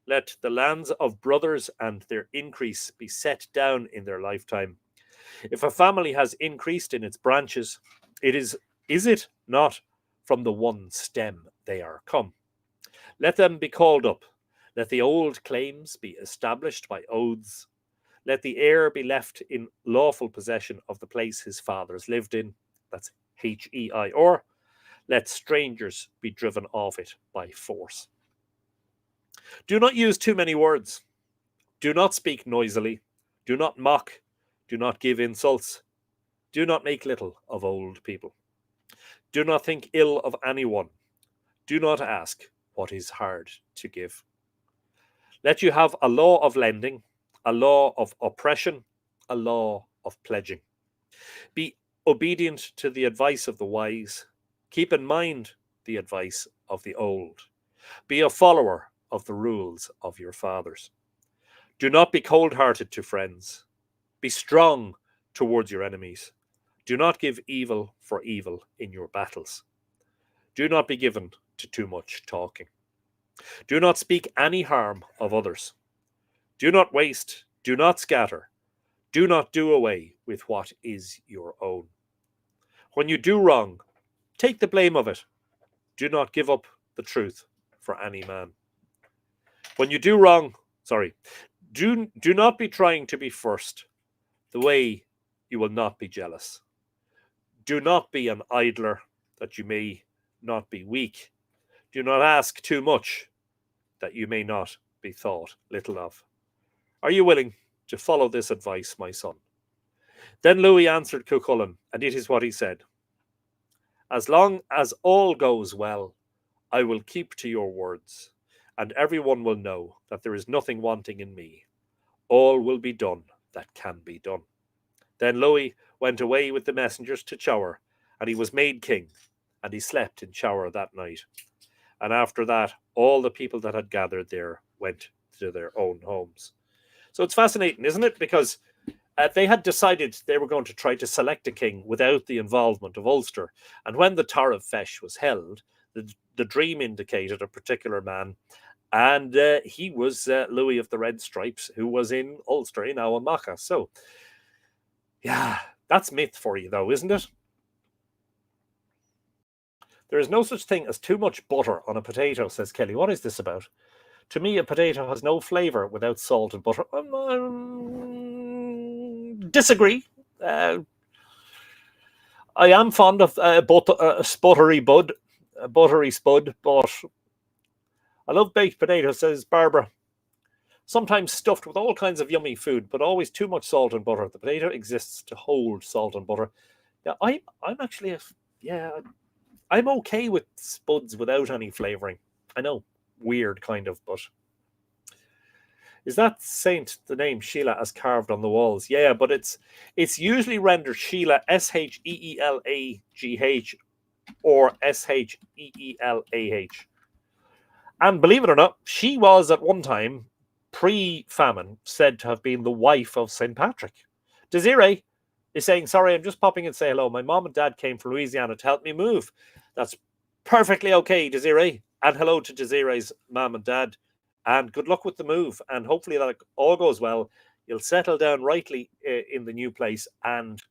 Let the lands of brothers and their increase be set down in their lifetime. If a family has increased in its branches, is it not from the one stem they are come? Let them be called up. Let the old claims be established by oaths. Let the heir be left in lawful possession of the place his fathers lived in. That's HEIR. Let strangers be driven off it by force. Do not use too many words. Do not speak noisily. Do not mock. Do not give insults. Do not make little of old people. Do not think ill of anyone. Do not ask what is hard to give. Let you have a law of lending, a law of oppression, a law of pledging. Be obedient to the advice of the wise. Keep in mind the advice of the old. Be a follower of the rules of your fathers. Do not be cold-hearted to friends. Be strong towards your enemies. Do not give evil for evil in your battles. Do not be given to too much talking. Do not speak any harm of others. Do not waste. Do not scatter. Do not do away with what is your own. When you do wrong, take the blame of it. Do not give up the truth for any man. When you do wrong, sorry, do not be trying to be first. The way you will not be jealous. Do not be an idler, that you may not be weak. Do not ask too much, that you may not be thought little of. Are you willing to follow this advice, my son? Then Louis answered Cuchulain, and it is what he said. As long as all goes well, I will keep to your words, and everyone will know that there is nothing wanting in me. All will be done that can be done. Then Louis went away with the messengers to Chower, and he was made king, and he slept in Chower that night. And after that, all the people that had gathered there went to their own homes. So it's fascinating, isn't it? Because they had decided they were going to try to select a king without the involvement of Ulster. And when the Tar of Fesh was held, the dream indicated a particular man, and he was Louis of the Red Stripes, who was in Ulster, in Awamacha. So, yeah, that's myth for you, though, isn't it? There is no such thing as too much butter on a potato, says Kelly. What is this about? To me, a potato has no flavour without salt and butter. Disagree. I am fond of buttery spud, but I love baked potatoes, says Barbara. Sometimes stuffed with all kinds of yummy food, but always too much salt and butter. The potato exists to hold salt and butter. Yeah, I'm actually I'm okay with spuds without any flavouring. I know, weird kind of, but is that saint the name Sheila as carved on the walls? Yeah, but it's usually rendered Sheila Sheelagh or Sheelah. And believe it or not, she was at one time, pre-famine, said to have been the wife of St. Patrick. Desiree is saying, sorry, I'm just popping in to say hello. My mom and dad came from Louisiana to help me move. That's perfectly okay, Desiree. And hello to Desiree's mom and dad. And good luck with the move. And hopefully that all goes well. You'll settle down rightly in the new place, and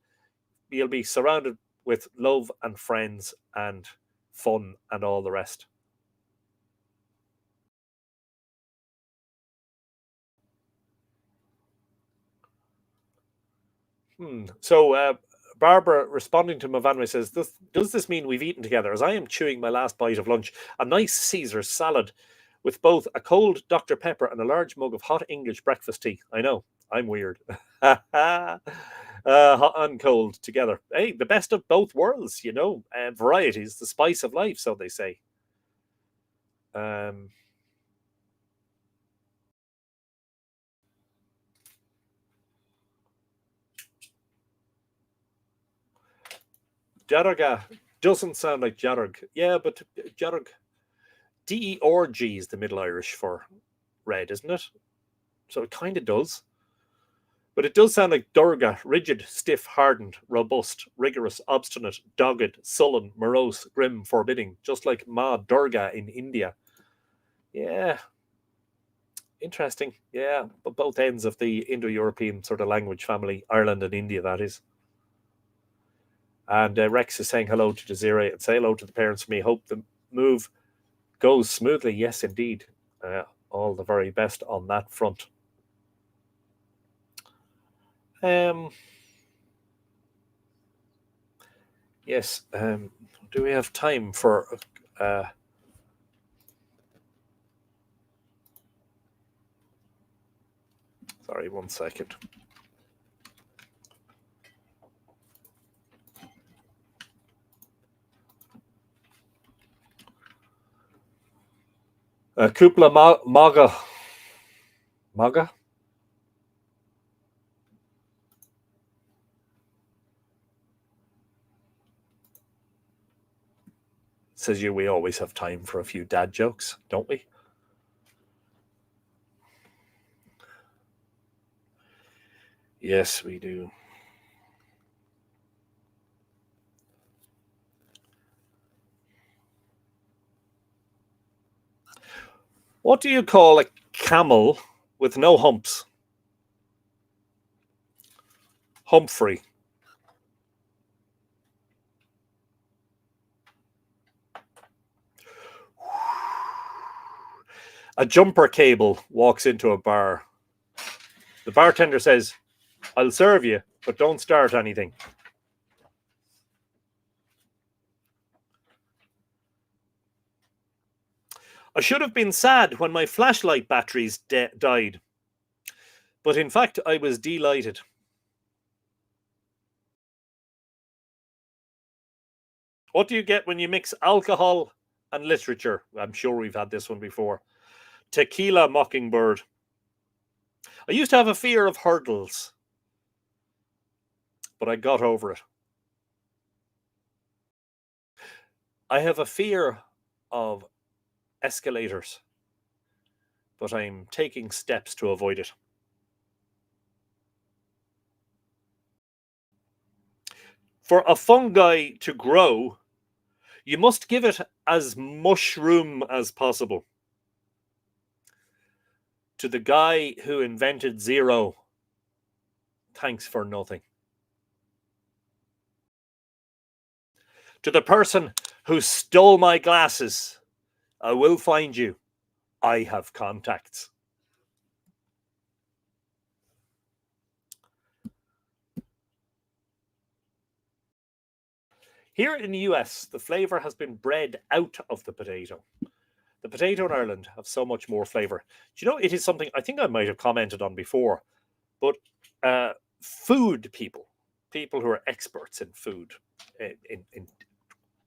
you'll be surrounded with love and friends and fun and all the rest. So Barbara, responding to Mavanwe, says, does this mean we've eaten together? As I am chewing my last bite of lunch, a nice Caesar salad with both a cold Dr. Pepper and a large mug of hot English breakfast tea. I know, I'm weird. Hot and cold together. Hey, the best of both worlds, variety is the spice of life, so they say. Um, Jarraga doesn't sound like Jarrag. Yeah, but Jarrag, D-E-R-G is the Middle Irish for red, isn't it? So it kind of does. But it does sound like Durga, rigid, stiff, hardened, robust, rigorous, obstinate, dogged, sullen, morose, grim, forbidding, just like Ma Durga in India. Yeah, interesting. Yeah, but both ends of the Indo-European sort of language family, Ireland and India, that is. And Rex is saying hello to Desiree and say hello to the parents for me. Hope the move goes smoothly. Yes, indeed. All the very best on that front. Yes. Do we have time for? Sorry, 1 second. Kupla Maga. Says you, we always have time for a few dad jokes, don't we? Yes, we do. What do you call a camel with no humps? Humphrey. A jumper cable walks into a bar. The bartender says, "I'll serve you, but don't start anything." I should have been sad when my flashlight batteries died. But in fact, I was delighted. What do you get when you mix alcohol and literature? I'm sure we've had this one before. Tequila Mockingbird. I used to have a fear of hurdles, but I got over it. I have a fear of escalators, but I'm taking steps to avoid it. For a fungi to grow, you must give it as much room as possible. To the guy who invented zero, thanks for nothing. To the person who stole my glasses, I will find you. I have contacts. Here in the US, the flavour has been bred out of the potato. The potato in Ireland have so much more flavour. Do you know, it is something I think I might have commented on before, but food people who are experts in food, in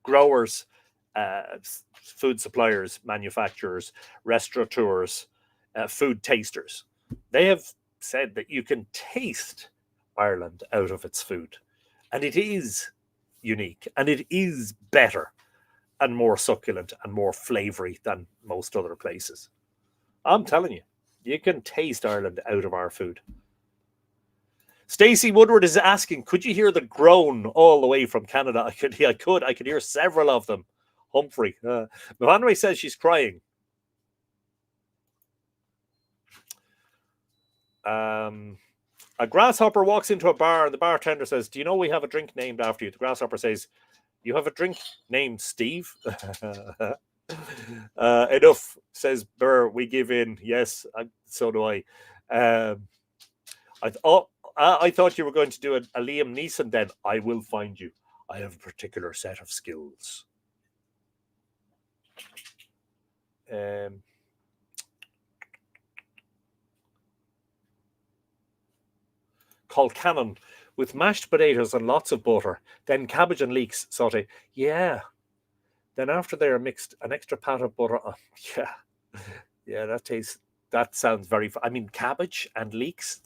growers, food suppliers, manufacturers, restaurateurs, food tasters, they have said that you can taste Ireland out of its food. And it is unique and it is better and more succulent and more flavoury than most other places. I'm telling you, you can taste Ireland out of our food. Stacey Woodward is asking, could you hear the groan all the way from Canada? I could hear several of them. Humphrey. Mavandre says she's crying. A grasshopper walks into a bar and the bartender says, "Do you know we have a drink named after you?" The grasshopper says, "You have a drink named Steve?" Enough, says Burr. We give in. Yes, so do I. I thought you were going to do a Liam Neeson then. I will find you. I have a particular set of skills. Called Cannon, with mashed potatoes and lots of butter, then cabbage and leeks saute. Yeah. Then after they are mixed, an extra pat of butter on. Yeah. Yeah, that sounds very, I mean, cabbage and leeks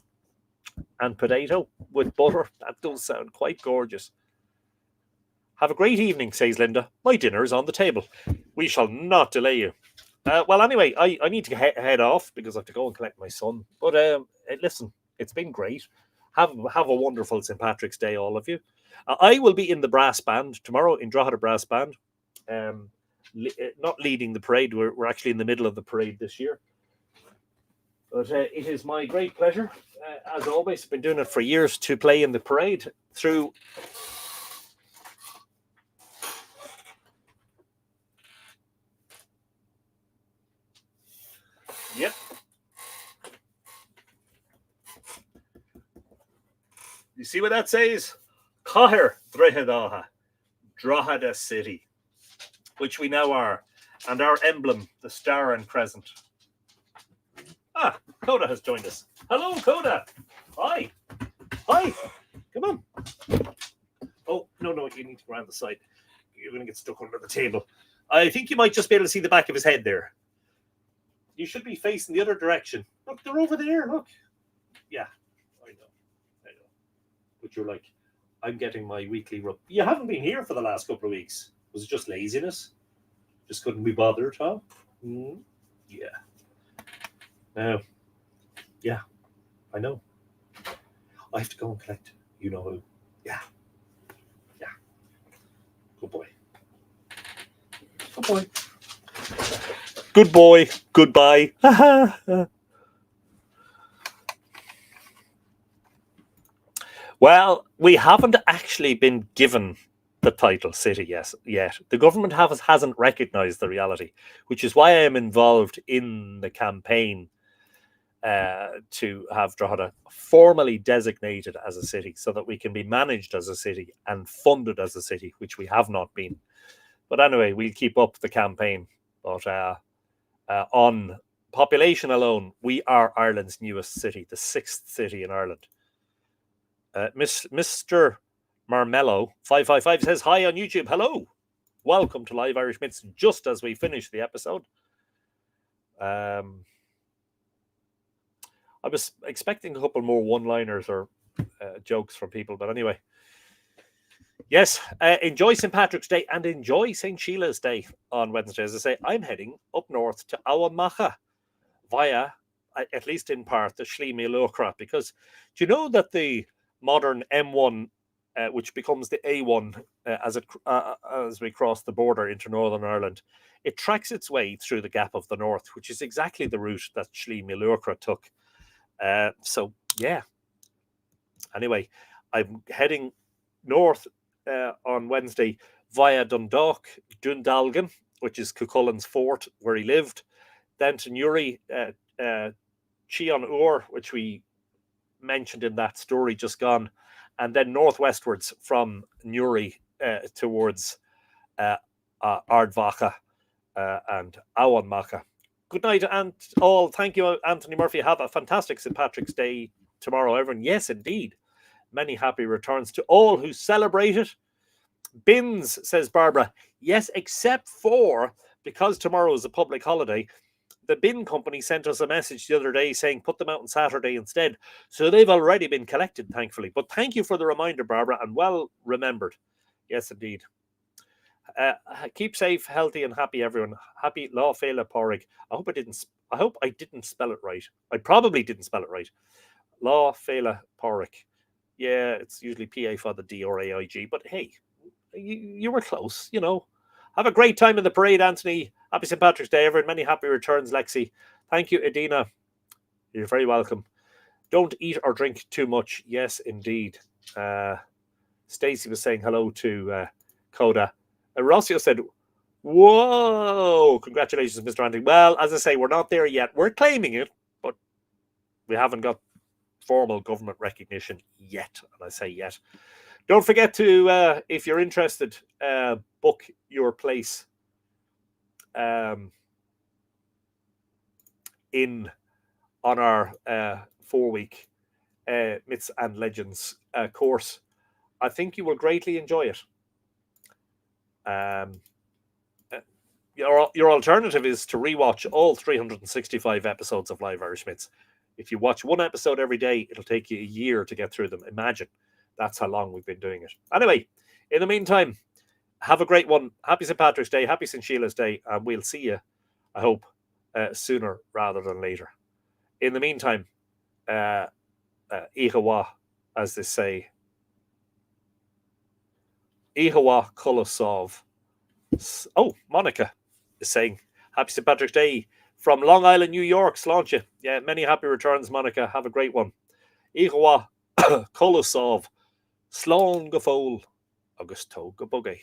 and potato with butter, that does sound quite gorgeous. Have a great evening, says Linda. My dinner is on the table. We shall not delay you. Well, anyway, I need to head off because I have to go and collect my son. But listen, it's been great. Have a wonderful St. Patrick's Day, all of you. I will be in the brass band tomorrow, in Drogheda Brass Band. Not leading the parade. We're actually in the middle of the parade this year. But it is my great pleasure, as always, I've been doing it for years, to play in the parade through... Yep. You see what that says? Cahir Drogheda, Drogheda City, which we now are, and our emblem, the star and crescent. Ah, Coda has joined us. Hello, Coda. Hi. Hi. Come on. Oh, no, you need to go around the side. You're going to get stuck under the table. I think you might just be able to see the back of his head there. You should be facing the other direction. Look, they're over there, look. Yeah, I know. But you're like, I'm getting my weekly rub. You haven't been here for the last couple of weeks. Was it just laziness? Just couldn't be bothered, huh? Mm-hmm. Yeah. Now, yeah, I know. I have to go and collect you know who. Yeah. Good boy. Good boy. Goodbye. Well, we haven't actually been given the title city yet. The government hasn't recognised the reality, which is why I am involved in the campaign to have Drogheda formally designated as a city so that we can be managed as a city and funded as a city, which we have not been. But anyway, we'll keep up the campaign. But on population alone, we are Ireland's newest city, the sixth city in Ireland. Mr. Marmello 555 says hi on YouTube. Hello, welcome to Live Irish Myths. Just as we finish the episode, I was expecting a couple more one-liners or jokes from people, but anyway, yes. Enjoy St. Patrick's Day and enjoy St. Sheila's Day on Wednesday. As I say, I'm heading up north to Awamacha via, at least in part, the Sliabh Luachra, because do you know that the modern M1, which becomes the A1 as we cross the border into Northern Ireland, it tracks its way through the Gap of the North, which is exactly the route that Sliabh Luachra took. So, yeah. Anyway, I'm heading north on Wednesday via Dundalk, Dundalgan, which is Cuchullin's fort where he lived, then to Newry, Chion Ur, which we mentioned in that story just gone, and then northwestwards from Newry towards Ardvacha and Awamacha. Good night, and all. Thank you, Anthony Murphy. Have a fantastic St. Patrick's Day tomorrow, everyone. Yes, indeed. Many happy returns to all who celebrate it. Bins, says Barbara. Yes, except for, because tomorrow is a public holiday, the bin company sent us a message the other day saying put them out on Saturday instead. So they've already been collected, thankfully. But thank you for the reminder, Barbara, and well remembered. Yes, indeed. Keep safe, healthy, and happy, everyone. Happy Lá Féile Pádraig. I hope I didn't spell it right. I probably didn't spell it right. Lá Féile Pádraig. Yeah, it's usually PA for the DRAIG, but hey, you were close, you know. Have a great time in the parade, Anthony. Happy St. Patrick's Day, everyone. Many happy returns, Lexi. Thank you, Edina. You're very welcome. Don't eat or drink too much. Yes, indeed. Stacey was saying hello to Coda. Rossio said, whoa, congratulations, Mr. Anthony. Well, as I say, we're not there yet. We're claiming it, but we haven't got formal government recognition yet. And I say yet. Don't forget to, if you're interested, book your place in on our 4-week Myths and Legends course. I think you will greatly enjoy it. Your alternative is to rewatch all 365 episodes of Live Irish Myths. If you watch one episode every day, it'll take you a year to get through them. Imagine. That's how long we've been doing it. Anyway, in the meantime, have a great one. Happy St. Patrick's Day. Happy St. Sheila's Day. And we'll see you, I hope, sooner rather than later. In the meantime, Ihawa, as they say. Ihawa Kolosov. Oh, Monica is saying, Happy St. Patrick's Day from Long Island, New York. Sláinte. Yeah, many happy returns, Monica. Have a great one. Ihawa Kolosov. Slán go fóil agus tó go bogé.